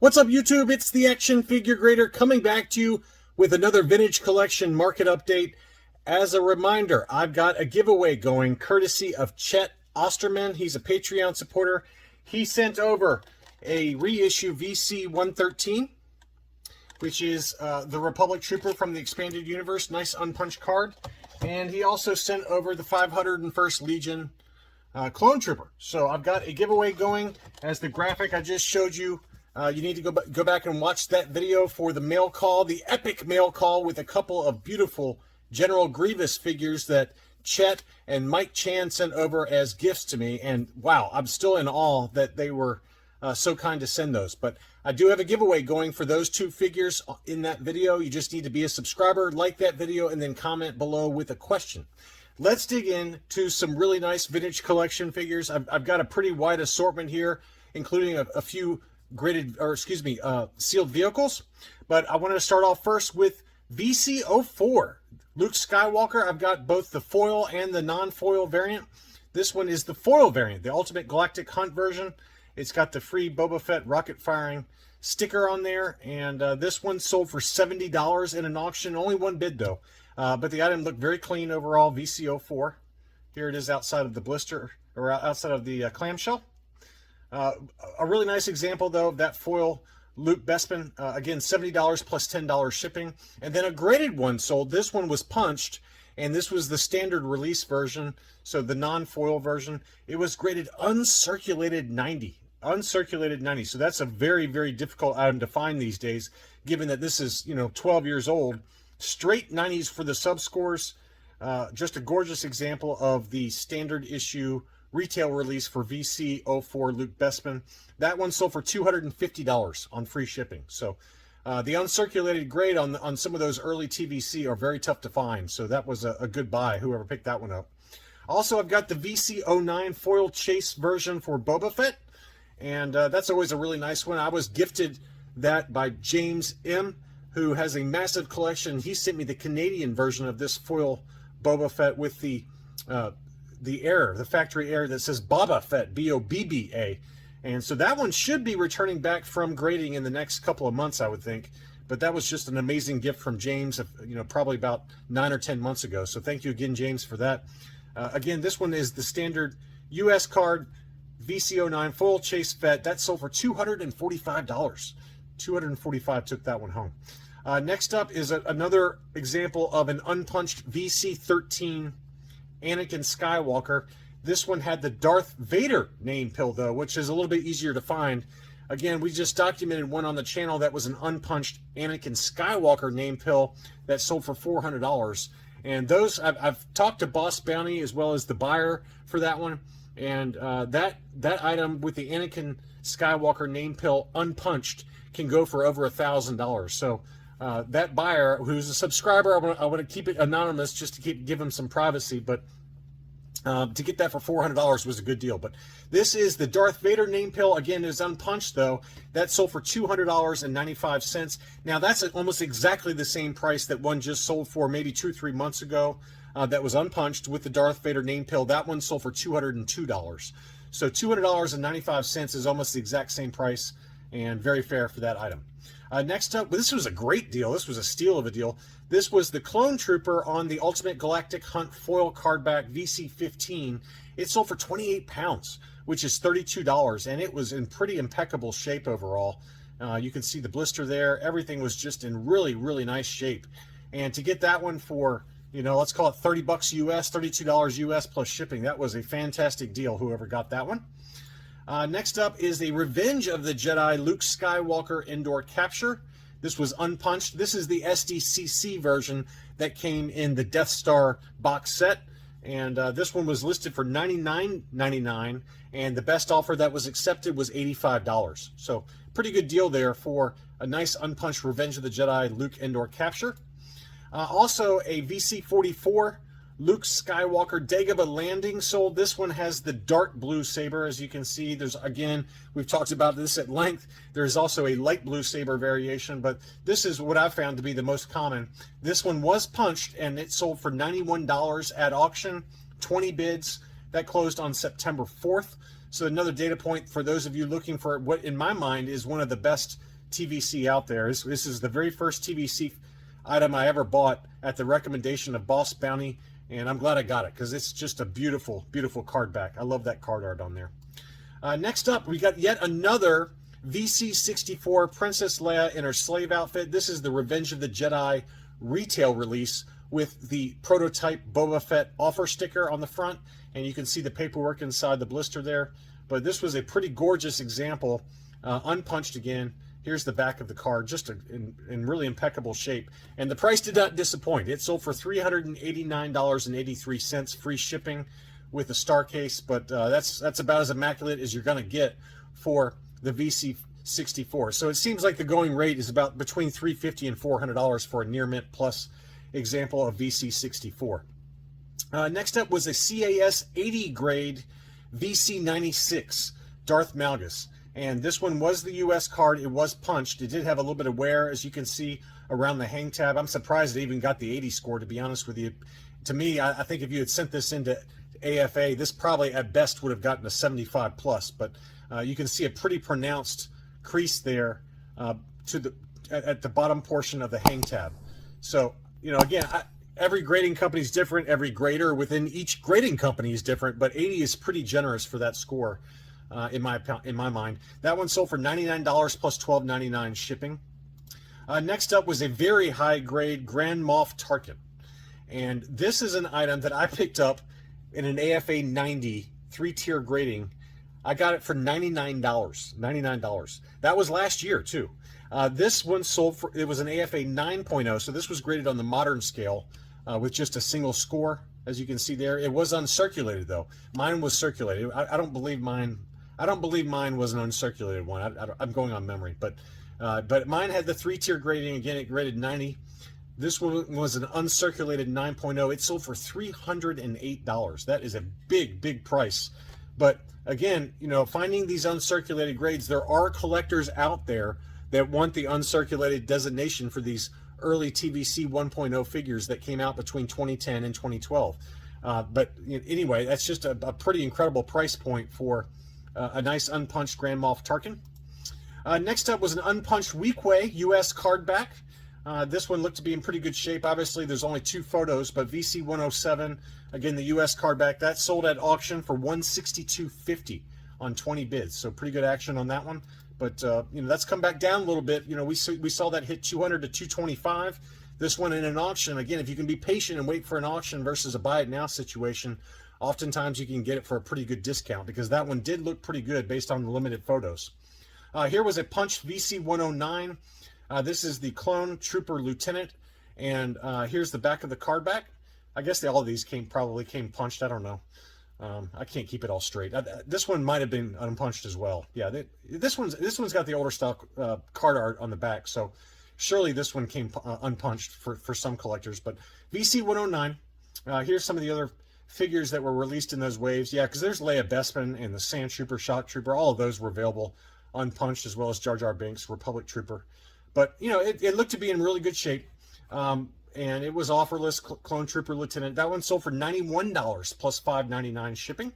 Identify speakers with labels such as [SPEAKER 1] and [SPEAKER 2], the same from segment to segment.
[SPEAKER 1] What's up, YouTube? It's the Action Figure Grader coming back to you with another Vintage Collection market update. As a reminder, I've got a giveaway going courtesy of Chet Osterman. He's a Patreon supporter. He sent over a reissue VC-113, which is the Republic Trooper from the Expanded Universe. Nice unpunched card. And he also sent over the 501st Legion Clone Trooper. So I've got a giveaway going. As the graphic I just showed you, you need to go back and watch that video for the mail call, the epic mail call with a couple of beautiful General Grievous figures that Chet and Mike Chan sent over as gifts to me. And wow, I'm still in awe that they were so kind to send those. But I do have a giveaway going for those two figures in that video. You just need to be a subscriber, like that video, and then comment below with a question. Let's dig into some really nice Vintage Collection figures. I've got a pretty wide assortment here, including a few graded, or excuse me, sealed vehicles. But I wanted to start off first with VC-04 Luke Skywalker. I've got both the foil and the non-foil variant. This one is the foil variant, the Ultimate Galactic Hunt version. It's got the free Boba Fett rocket firing sticker on there, and this one sold for $70 in an auction. Only one bid though, but the item looked very clean overall. VC-04. Here it is outside of the blister, or outside of the clamshell. A really nice example, though, of that foil Luke Bespin. Again, $70 plus $10 shipping. And then a graded one sold. This one was punched, and this was the standard release version, so the non-foil version. It was graded uncirculated 90. Uncirculated 90. So that's a very, very difficult item to find these days, given that this is, 12 years old. Straight 90s for the sub-scores. Just a gorgeous example of the standard issue retail release for VC-04 Luke Bespin. That one sold for $250 on free shipping. So the uncirculated grade on some of those early TVC are very tough to find. So that was a good buy, whoever picked that one up. Also, I've got the VC-09 foil chase version for Boba Fett. And that's always a really nice one. I was gifted that by James M., who has a massive collection. He sent me the Canadian version of this foil Boba Fett with the factory error that says Boba Fett, B-O-B-B-A. And so that one should be returning back from grading in the next couple of months, I would think. But that was just an amazing gift from James, probably about 9 or 10 months ago. So thank you again, James, for that. Again, this one is the standard U.S. card, VC-09 foil chase Fett. That sold for $245. $245 took that one home. Next up is another example of an unpunched VC-13 Anakin Skywalker. This one had the Darth Vader name pill, though, which is a little bit easier to find. Again, we just documented one on the channel that was an unpunched Anakin Skywalker name pill that sold for $400. And those, I've talked to Boss Bounty as well as the buyer for that one. And that item with the Anakin Skywalker name pill unpunched can go for over $1,000. So that buyer, who's a subscriber, I want to keep it anonymous just to give him some privacy, but to get that for $400 was a good deal. But this is the Darth Vader name pill. Again, it is unpunched, though. That sold for $200.95. Now, that's almost exactly the same price that one just sold for maybe 2 or 3 months ago. That was unpunched with the Darth Vader name pill. That one sold for $202. So $200.95 is almost the exact same price, and very fair for that item. Next up, this was a great deal. This was a steal of a deal. This was the Clone Trooper on the Ultimate Galactic Hunt foil cardback VC-15. It sold for 28 pounds, which is $32, and it was in pretty impeccable shape overall. You can see the blister there. Everything was just in really, really nice shape. And to get that one for, let's call it $30 US, $32 US plus shipping, that was a fantastic deal, whoever got that one. Next up is a Revenge of the Jedi Luke Skywalker indoor capture. This was unpunched. This is the SDCC version that came in the Death Star box set. And this one was listed for $99.99, and the best offer that was accepted was $85. So pretty good deal there for a nice unpunched Revenge of the Jedi Luke indoor capture. Also a VC-44 Luke Skywalker Dagobah Landing sold. This one has the dark blue saber, as you can see. There's, again, we've talked about this at length. There's also a light blue saber variation, but this is what I've found to be the most common. This one was punched, and it sold for $91 at auction, 20 bids. That closed on September 4th. So another data point for those of you looking for what, in my mind, is one of the best TVC out there. This is the very first TVC item I ever bought at the recommendation of Boss Bounty, and I'm glad I got it because it's just a beautiful, beautiful card back. I love that card art on there. Next up, we got yet another VC64 Princess Leia in her slave outfit. This is the Revenge of the Jedi retail release with the prototype Boba Fett offer sticker on the front, and you can see the paperwork inside the blister there. But this was a pretty gorgeous example, unpunched again. Here's the back of the card, just in really impeccable shape. And the price did not disappoint. It sold for $389.83, free shipping with the star case, but that's about as immaculate as you're going to get for the VC64. So it seems like the going rate is about between $350 and $400 for a near mint plus example of VC64. Next up was a CAS 80 grade VC96 Darth Malgus. And this one was the US card. It was punched. It did have a little bit of wear, as you can see, around the hang tab. I'm surprised it even got the 80 score, to be honest with you. To me, I think if you had sent this into AFA, this probably at best would have gotten a 75 plus. But you can see a pretty pronounced crease there at the bottom portion of the hang tab. So, you know, again, every grading company is different. Every grader within each grading company is different. But 80 is pretty generous for that score. In my mind. That one sold for $99 plus $12.99 shipping. Next up was a very high grade Grand Moff Tarkin. And this is an item that I picked up in an AFA 90 3-tier grading. I got it for $99. That was last year too. This one sold for, it was an AFA 9.0, so this was graded on the modern scale with just a single score, as you can see there. It was uncirculated though. Mine was circulated. I don't believe mine was an uncirculated one. I'm going on memory, but mine had the 3-tier grading. Again, it graded 90. This one was an uncirculated 9.0. It sold for $308. That is a big, big price. But again, you know, finding these uncirculated grades, there are collectors out there that want the uncirculated designation for these early TVC 1.0 figures that came out between 2010 and 2012. But anyway, that's just a pretty incredible price point for a nice unpunched Grand Moff Tarkin. Next up was an unpunched Weequay US card back. This one looked to be in pretty good shape. Obviously, there's only 2 photos, but VC107, again, the US card back, that sold at auction for $162.50 on 20 bids. So pretty good action on that one. But you know, that's come back down a little bit. You know, we saw that hit 200 to 225. This one in an auction, again, if you can be patient and wait for an auction versus a buy it now situation, oftentimes you can get it for a pretty good discount, because that one did look pretty good based on the limited photos. Here was a punched VC109. This is the Clone Trooper Lieutenant, and here's the back of the card back. I guess all of these probably came punched. I don't know. I can't keep it all straight. This one might have been unpunched as well. Yeah, this one's got the older style card art on the back, so surely this one came unpunched for some collectors. But VC109. Here's some of the other figures that were released in those waves. Yeah, because there's Leia Bespin and the Sand Trooper, Shock Trooper. All of those were available unpunched, as well as Jar Jar Binks, Republic Trooper. But, you know, it looked to be in really good shape. And it was offerless, Clone Trooper Lieutenant. That one sold for $91 plus $5.99 shipping.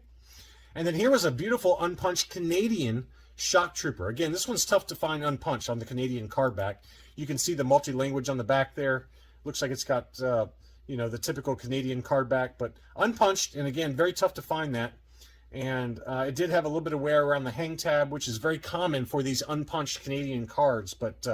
[SPEAKER 1] And then here was a beautiful unpunched Canadian Shock Trooper. Again, this one's tough to find unpunched on the Canadian card back. You can see the multi-language on the back there. Looks like it's got, you know, the typical Canadian card back, but unpunched. And again, very tough to find that. And it did have a little bit of wear around the hang tab, which is very common for these unpunched Canadian cards. But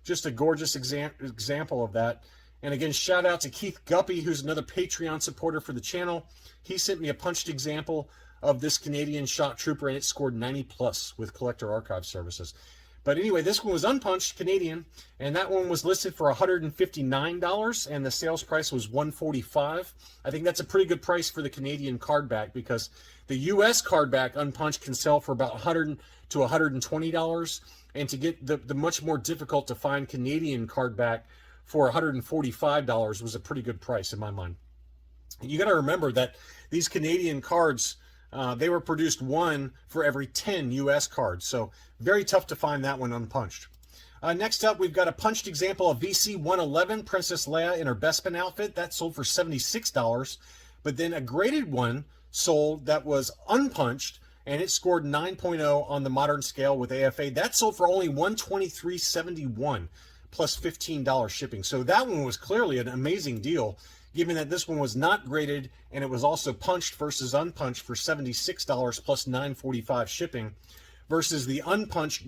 [SPEAKER 1] just a gorgeous example of that. And again, shout out to Keith Guppy, who's another Patreon supporter for the channel. He sent me a punched example of this Canadian Shock Trooper, and it scored 90 plus with Collector Archive Services. But anyway, this one was unpunched Canadian, and that one was listed for $159, and the sales price was $145. I think that's a pretty good price for the Canadian card back, because the US card back unpunched can sell for about $100 to $120, and to get the much more difficult to find Canadian card back for $145 was a pretty good price in my mind. You got to remember that these Canadian cards, they were produced 1 for every 10 US cards, so very tough to find that one unpunched. Next up, we've got a punched example of VC111 Princess Leia in her Bespin outfit. That sold for $76, but then a graded one sold that was unpunched, and it scored 9.0 on the modern scale with AFA. That sold for only $123.71 plus $15 shipping. So that one was clearly an amazing deal, given that this one was not graded and it was also punched versus unpunched for $76 plus $9.45 shipping, versus the unpunched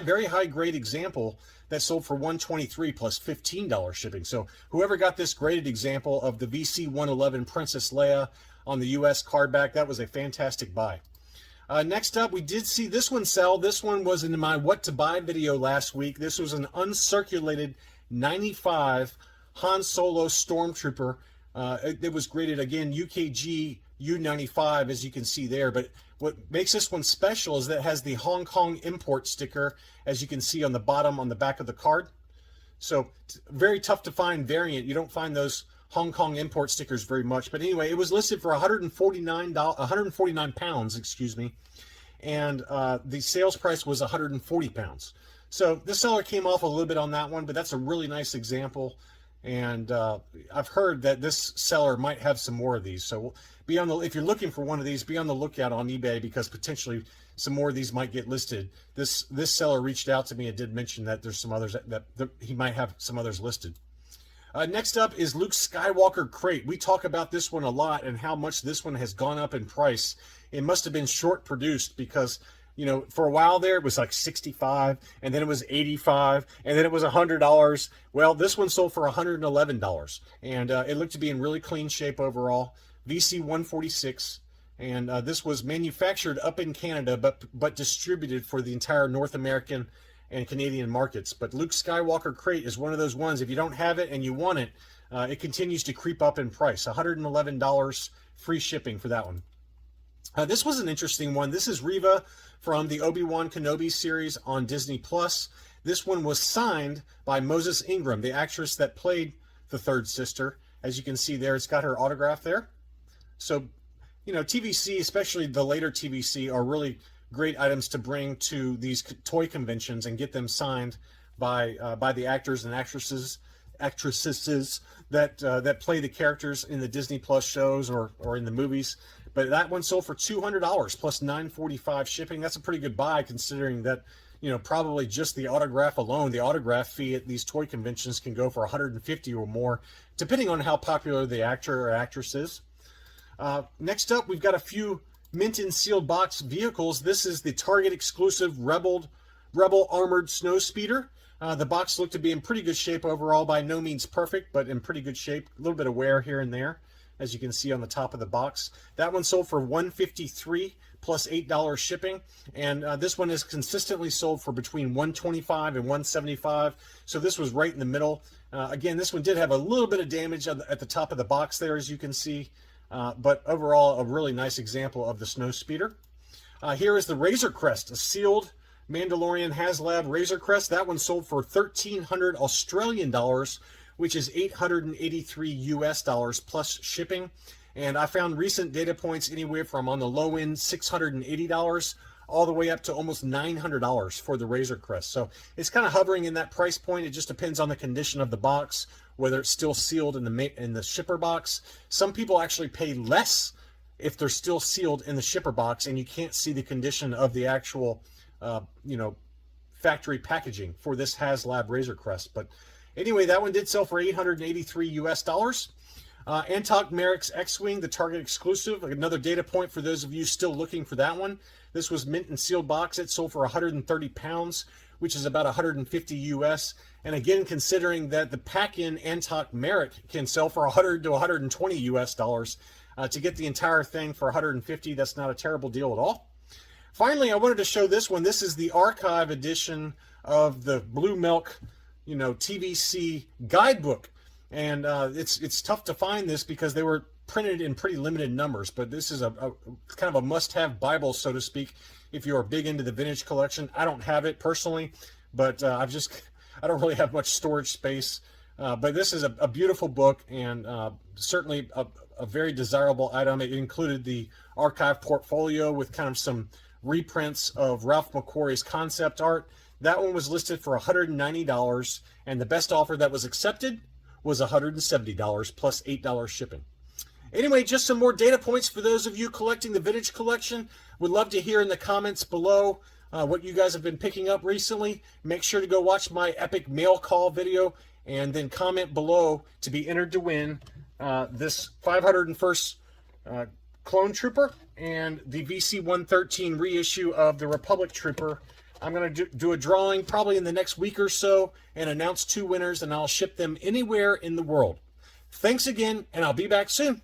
[SPEAKER 1] very high grade example that sold for $123 plus $15 shipping. So whoever got this graded example of the VC-111 Princess Leia on the US card back, that was a fantastic buy. Next up, we did see this one sell. This one was in my what to buy video last week. This was an uncirculated 95 Han Solo Stormtrooper. It was graded, again, UKG U95, as you can see there. But what makes this one special is that it has the Hong Kong import sticker, as you can see on the bottom, on the back of the card. So very tough to find variant. You don't find those Hong Kong import stickers very much. But anyway, it was listed for 149 pounds, excuse me. And the sales price was 140 pounds. So the seller came off a little bit on that one, but that's a really nice example. And I've heard that this seller might have some more of these. So if you're looking for one of these, be on the lookout on eBay, because potentially some more of these might get listed. This seller reached out to me and did mention that there's some others that he might have some others listed. Next up is Luke Skywalker crate. We talk about this one a lot and how much this one has gone up in price. It must have been short produced, because, you know, for a while there it was like 65, and then it was 85, and then it was $100. Well, this one sold for $111, and it looked to be in really clean shape overall. VC 146, and this was manufactured up in Canada, but distributed for the entire North American and Canadian markets. But Luke Skywalker crate is one of those ones, if you don't have it and you want it, it continues to creep up in price. $111 free shipping for that one. This was an interesting one. This is Reva from the Obi-Wan Kenobi series on Disney Plus. This one was signed by Moses Ingram, the actress that played the third sister. As you can see there, it's got her autograph there. So, you know, TVC, especially the later TVC, are really great items to bring to these toy conventions and get them signed by the actors and actresses that play the characters in the Disney Plus shows or in the movies. But that one sold for $200 plus $9.45 shipping. That's a pretty good buy, considering that, you know, probably just the autograph alone, the autograph fee at these toy conventions can go for $150 or more, depending on how popular the actor or actress is. Next up, we've got a few mint and sealed box vehicles. This is the Target exclusive Rebel Armored Snowspeeder. The box looked to be in pretty good shape overall. By no means perfect, but in pretty good shape. A little bit of wear here and there, as you can see on the top of the box. That one sold for $153 plus $8 shipping, and this one is consistently sold for between $125 and $175. So this was right in the middle. Again, this one did have a little bit of damage at the top of the box there, as you can see. But overall, a really nice example of the Snowspeeder. Here is the Razor Crest, a sealed Mandalorian HasLab Razor Crest. That one sold for 1,300 Australian dollars, which is 883 US dollars plus shipping. And I found recent data points anywhere from, on the low end, $680 all the way up to almost $900 for the Razor Crest. So it's kind of hovering in that price point. It just depends on the condition of the box, whether it's still sealed in the shipper box. Some people actually pay less if they're still sealed in the shipper box and you can't see the condition of the actual, factory packaging for this HasLab Razor Crest. But anyway, that one did sell for 883 US dollars. Antok Merrick's X-Wing, the Target exclusive, another data point for those of you still looking for that one. This was mint and sealed box. It sold for 130 pounds, which is about 150 US. And again, considering that the pack-in Antok Merrick can sell for 100 to 120 US dollars, to get the entire thing for 150, that's not a terrible deal at all. Finally, I wanted to show this one. This is the archive edition of the Blue Milk, TVC guidebook. And it's tough to find this because they were printed in pretty limited numbers, but this is a kind of a must-have Bible, so to speak, if you're big into the vintage collection. I don't have it personally, but I don't really have much storage space. But this is a beautiful book, and certainly a very desirable item. It included the archive portfolio with kind of some reprints of Ralph McQuarrie's concept art. That one was listed for $190, and the best offer that was accepted was $170 plus $8 shipping. Anyway, just some more data points for those of you collecting the vintage collection. Would love to hear in the comments below what you guys have been picking up recently. Make sure to go watch my epic mail call video and then comment below to be entered to win this 501st Clone Trooper and the VC-113 reissue of the Republic Trooper. I'm going to do a drawing probably in the next week or so and announce 2 winners, and I'll ship them anywhere in the world. Thanks again, and I'll be back soon.